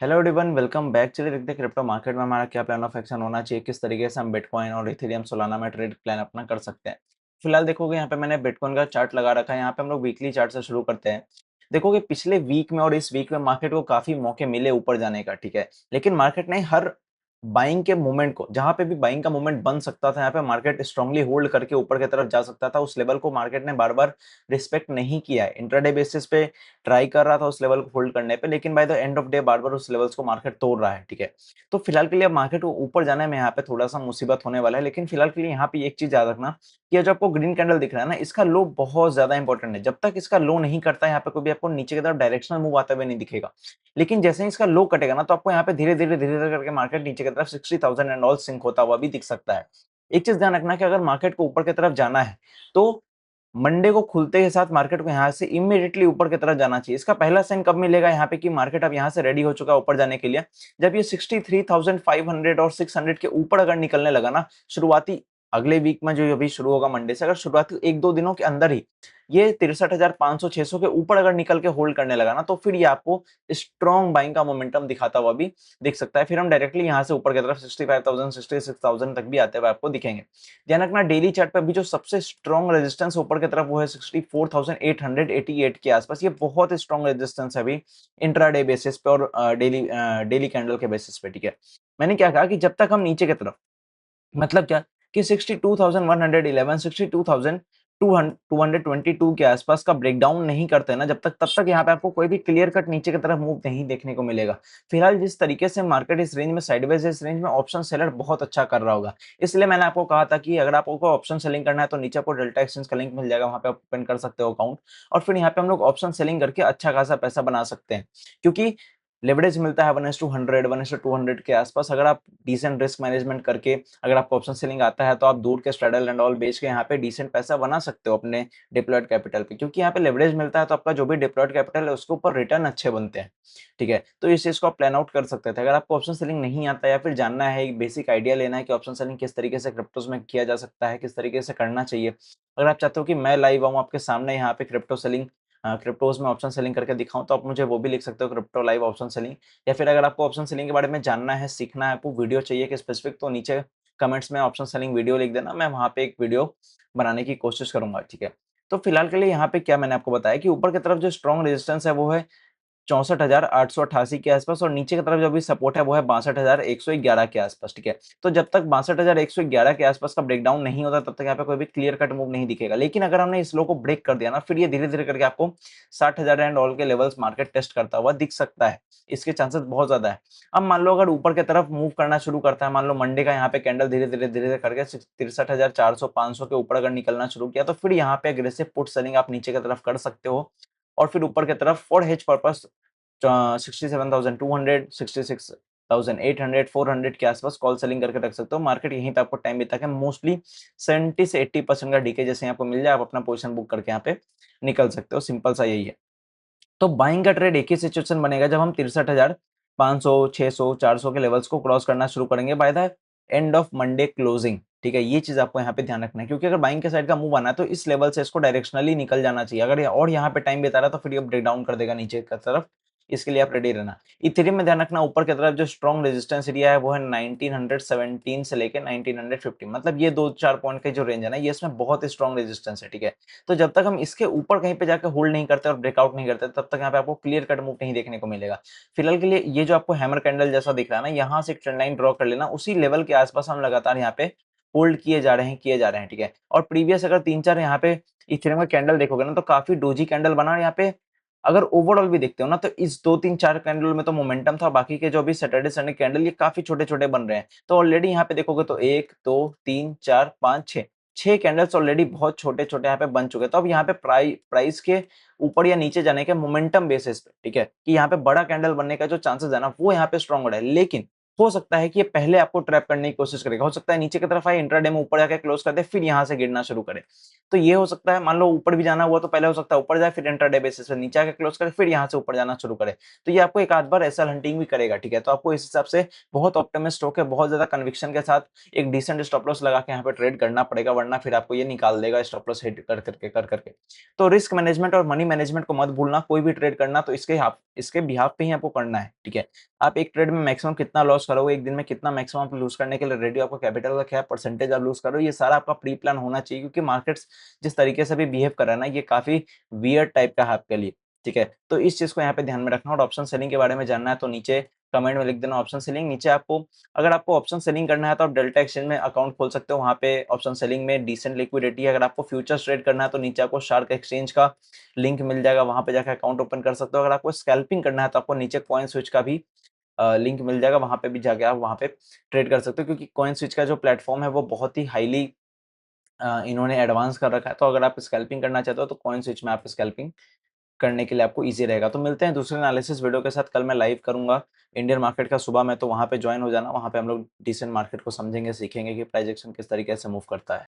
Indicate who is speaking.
Speaker 1: Hello everyone, welcome back. चलिए देखते हैं क्रिप्टो मार्केट में हमारा क्या प्लान ऑफ एक्शन होना चाहिए, किस तरीके से हम बिटकॉइन और इथेरियम सोलाना में ट्रेड प्लान अपना कर सकते हैं। फिलहाल देखोगे यहाँ पे मैंने बिटकॉइन का चार्ट लगा रखा है। यहाँ पे हम लोग वीकली चार्ट से शुरू करते हैं। देखोगे पिछले वीक में और इस वीक में मार्केट को काफी मौके मिले ऊपर जाने का, ठीक है। लेकिन मार्केट ने हर बाइंग के मूवमेंट को, जहां पे भी बाइंग का मूवमेंट बन सकता था, यहाँ पे मार्केट स्ट्रांगली होल्ड करके ऊपर की तरफ जा सकता था, उस लेवल को मार्केट ने बार बार रिस्पेक्ट नहीं किया है। इंट्राडे बेसिस पे ट्राई कर रहा था उस लेवल को होल्ड करने पे, लेकिन by the end of day बार बार उस लेवल्स को मार्केट तोड़ रहा है, ठीक है। तो फिलहाल के लिए मार्केट को ऊपर जाने में यहाँ पे थोड़ा सा मुसीबत होने वाला है। लेकिन फिलहाल के लिए यहाँ पे एक चीज याद रखना कि ये जो आपको ग्रीन कैंडल दिख रहा है ना, इसका लो बहुत ज्यादा इंपॉर्टेंट है। जब तक इसका लो नहीं करता है, यहाँ पे कोई भी आपको नीचे की तरफ डायरेक्शनल मूव आता हुआ नहीं दिखेगा। लेकिन जैसे ही इसका लो कटेगा ना, तो आपको यहाँ पे धीरे धीरे धीरे धीरे करके मार्केट नीचे की तरफ 60,000 एंड ऑल सिंक होता हुआ भी दिख सकता है। एक चीज ध्यान रखना कि अगर मार्केट को ऊपर की तरफ जाना है तो मंडे को खुलते के साथ मार्केट को यहाँ से इमीडिएटली ऊपर की तरफ जाना चाहिए। इसका पहला साइन कब मिलेगा यहाँ पे कि मार्केट अब यहाँ से रेडी हो चुका है ऊपर जाने के लिए, जब ये 63,500 और 600 के ऊपर अगर निकलने लगा ना, शुरुआती अगले वीक में जो अभी शुरू होगा मंडे से, अगर शुरुआती एक दो दिनों के अंदर ही ये 63,500 600 के ऊपर अगर निकल के होल्ड करने लगा ना, तो फिर ये आपको स्ट्रॉन्ग बाइंग का मोमेंटम दिखाता हुआ भी दिख सकता है। फिर हम डायरेक्टली यहाँ से ऊपर की तरफ 65,000 66,000 तक भी आते हुए आपको दिखेंगे। ध्यान रखना डेली चार्ट पे अभी जो सबसे स्ट्रॉन्ग रेजिस्टेंस ऊपर की तरफ वो है 64,888 के आसपास। ये बहुत स्ट्रॉन्ग रेजिस्टेंस है अभी इंट्राडे बेसिस पे और डेली कैंडल के बेसिस पे, ठीक है। मैंने क्या कहा कि जब तक हम नीचे की तरफ, मतलब क्या कि 62,111 62,222 के आसपास का ब्रेकडाउन नहीं करते ना, जब तक तब तक यहाँ पे आपको कोई भी क्लियर कट नीचे की तरफ मूव नहीं देखने को मिलेगा। फिलहाल जिस तरीके से मार्केट इस रेंज में साइडवेज है, इस रेंज में ऑप्शन सेलर बहुत अच्छा कर रहा होगा। इसलिए मैंने आपको कहा था कि अगर आपको ऑप्शन सेलिंग करना है तो नीचे आपको डेल्टा एक्सचेंज का लिंक मिल जाएगा, वहां पे आप ओपन कर सकते हो अकाउंट। और फिर यहाँ पे हम लोग ऑप्शन सेलिंग करके अच्छा खासा पैसा बना सकते हैं, क्योंकि लेवरेज मिलता है 1:100 1:200 के आसपास। अगर आप डिसेंट रिस्क मैनेजमेंट करके, अगर आपको ऑप्शन सेलिंग आता है, तो आप दूर के स्ट्रैडल एंड ऑल बेच के यहाँ पे डिसेंट पैसा बना सकते हो अपने डिप्लॉयड कैपिटल पे, क्योंकि यहाँ पे लेवरेज मिलता है तो आपका जो भी डिप्लॉयड कैपिटल है उसके ऊपर रिटर्न अच्छे बनते हैं, ठीक है। तो इस चीज को आप प्लान आउट कर सकते थे। अगर आपको ऑप्शन सेलिंग नहीं आता या फिर जानना है, एक बेसिक आइडिया लेना है कि ऑप्शन सेलिंग किस तरीके से क्रिप्टोज में किया जा सकता है, किस तरीके से करना चाहिए, अगर आप चाहते हो कि मैं लाइव आऊँ आपके सामने यहाँ पे क्रिप्टो सेलिंग, क्रिप्टोज में ऑप्शन सेलिंग करके दिखाऊं, तो आप मुझे वो भी लिख सकते हो, क्रिप्टो लाइव ऑप्शन सेलिंग। या फिर अगर आपको ऑप्शन सेलिंग के बारे में जानना है, सीखना है, आपको वीडियो चाहिए कि स्पेसिफिक, तो नीचे कमेंट्स में ऑप्शन सेलिंग वीडियो लिख देना, मैं वहां पे एक वीडियो बनाने की कोशिश करूंगा, ठीक है। तो फिलहाल के लिए यहाँ पे क्या मैंने आपको बताया कि ऊपर की तरफ जो स्ट्रॉन्ग रेजिस्टेंस है वो है 64,888 के आसपास, और नीचे की तरफ जो भी सपोर्ट है वो है 62,111 के आसपास, ठीक है। तो जब तक 62,111 के आसपास का ब्रेकडाउन नहीं होता, तब तक यहाँ पे कोई भी क्लियर कट मूव नहीं दिखेगा। लेकिन अगर हमने इस लो को ब्रेक कर दिया ना, फिर ये धीरे धीरे करके आपको 60,000 एंड ऑल के लेवल्स मार्केट टेस्ट करता हुआ दिख सकता है। इसके चांसेस बहुत ज्यादा है। अब मान लो अगर ऊपर की तरफ मूव करना शुरू करता है, मान लो मंडे का यहाँ पे कैंडल धीरे धीरे धीरे धीरे करके 63,400 500 के ऊपर अगर निकलना शुरू किया, तो फिर यहाँ पे अग्रेसिव पुट सेलिंग आप नीचे की तरफ कर सकते हो। और फिर ऊपर की तरफ फॉर हेज पर्पस 67,200 66,800 400 के आसपास कॉल सेलिंग करके रख सकते हो। मार्केट यहीं पे आपको टाइम बिता के मोस्टली 70 से 80% का डीके जैसे आपको मिल जाए, आप अपना पोजीशन बुक करके यहाँ पे निकल सकते हो। सिंपल सा यही है। तो बाइंग का ट्रेड एक ही सिचुएशन बनेगा जब हम 63,500 600 400 के लेवल्स को क्रॉस करना शुरू करेंगे bye the end of Monday closing, ठीक है। ये चीज आपको यहाँ पे ध्यान रखना है, क्योंकि अगर बाइंग के साइड का मूव आना है तो इस लेवल से इसको डायरेक्शनली निकल जाना चाहिए। अगर और यहाँ पे टाइम बिता रहा है तो फिर ये ब्रेक डाउन कर देगा नीचे की तरफ। इसके लिए आप रेडी रहना। इथेरियम में ध्यान रखना, ऊपर की तरफ जो स्ट्रॉन्ग रेजिस्टेंस एरिया है वो है 1917 से लेकर 1950, मतलब ये दो चार पॉइंट के जो रेंज है ना, ये इसमें बहुत स्ट्रॉन्ग रेजिस्टेंस है, ठीक है। तो जब तक हम इसके ऊपर कहीं पे जाकर होल्ड नहीं करते और ब्रेकआउट नहीं करते, तब तक यहाँ पे आपको क्लियर कट मूव नहीं देखने को मिलेगा। फिलहाल के लिए ये जो आपको हैमर कैंडल जैसा दिख रहा है ना, यहाँ से एक ट्रेंड लाइन ड्रॉ कर लेना, उसी लेवल के आसपास हम लगातार यहाँ पे होल्ड किए जा रहे हैं, किए जा रहे हैं, ठीक है। और प्रीवियस अगर तीन चार यहाँ पे इथेरियम का कैंडल देखोगे ना, तो काफी डोजी कैंडल बना। और यहाँ पे अगर ओवरऑल भी देखते हो ना, तो इस दो तीन चार कैंडल में तो मोमेंटम था, बाकी के जो भी सैटरडे संडे कैंडल ये काफी छोटे छोटे बन रहे हैं। तो ऑलरेडी यहाँ पे देखोगे तो एक दो तीन चार पांच छह, छह कैंडल्स ऑलरेडी बहुत छोटे छोटे यहाँ पे बन चुके हैं। तो अब यहाँ पे प्राइस के ऊपर या नीचे जाने के मोमेंटम बेसिस पे, ठीक है, कि यहाँ पे बड़ा कैंडल बनने का जो चांसेस है ना, वो यहाँ पे स्ट्रॉन्ग हो रहा है। लेकिन हो सकता है कि ये पहले आपको ट्रैप करने की कोशिश करेगा। हो सकता है नीचे की तरफ आए, इंट्राडे में ऊपर जाके क्लोज़ कर दे, फिर यहाँ से गिरना शुरू करे। तो ये हो सकता है, मान लो ऊपर भी जाना हुआ तो पहले हो सकता है ऊपर जाए, फिर इंट्राडे बेसिस पे नीचे आके क्लोज़ करे, फिर यहाँ से ऊपर जाना शुरू करे। तो ये आपको एक आध बार एसएल हंटिंग भी करेगा, ठीक है? तो आपको इस हिसाब से बहुत ऑप्टिमिस्ट होके, बहुत ज़्यादा कन्विक्शन के साथ एक डिसेंट स्टॉप लॉस लगा के यहाँ पे ट्रेड करना पड़ेगा, वरना फिर आपको ये निकाल देगा स्टॉप लॉस हिट कर करके। तो रिस्क मैनेजमेंट और मनी मैनेजमेंट को मत भूलना, कोई भी ट्रेड करना तो इसके बिहाफ पे ही आपको करना है, ठीक है? आप एक ट्रेड में मैक्सिमम कितना लॉस करोगे, एक दिन में कितना मैक्सिमम आप लूज़ करने के लिए रेडी हो, आपका कैपिटल का क्या परसेंटेज आप लूज़ कर रहे हो, ये सारा आपका प्री प्लान होना चाहिए, क्योंकि मार्केट्स जिस तरीके से भी बिहेव कर रहा है ना, ये काफ़ी वियर्ड टाइप का है आपके लिए, ठीक है? तो इस चीज़ को यहाँ पे ध्यान में रखना, और ऑप्शन सेलिंग के बारे में जानना है तो नीचे कमेंट में लिख देना ऑप्शन सेलिंग। नीचे आपको, अगर आपको ऑप्शन सेलिंग करना है तो आप डेल्टा एक्सचेंज में अकाउंट खोल सकते हो, वहाँ पे ऑप्शन सेलिंग में डिसेंट लिक्विडिटी है। अगर आपको फ्यूचर्स ट्रेड करना है तो नीचे आपको शार्क एक्सचेंज का लिंक मिल जाएगा, वहाँ पे जाके अकाउंट ओपन कर सकते हो। अगर आपको स्कैल्पिंग करना है तो आपको नीचे कॉइन स्विच का भी लिंक मिल जाएगा, वहाँ पे भी जाके आप वहाँ पे ट्रेड कर सकते हो, क्योंकि कॉइन स्विच का जो प्लेटफ़ॉर्म है वो बहुत ही हाईली इन्होंने एडवांस कर रखा है। तो अगर आप स्कैल्पिंग करना चाहते हो तो कॉइन स्विच में आप स्कैल्पिंग करने के लिए आपको ईज़ी रहेगा। तो मिलते हैं दूसरे एनालिसिस वीडियो के साथ, कल मैं लाइव करूँगा इंडियन मार्केट का सुबह में, तो वहाँ पे जॉइन हो जाना। वहाँ पे हम लोग डिसेंट मार्केट को समझेंगे, सीखेंगे कि प्राइस एक्शन किस तरीके से मूव करता है।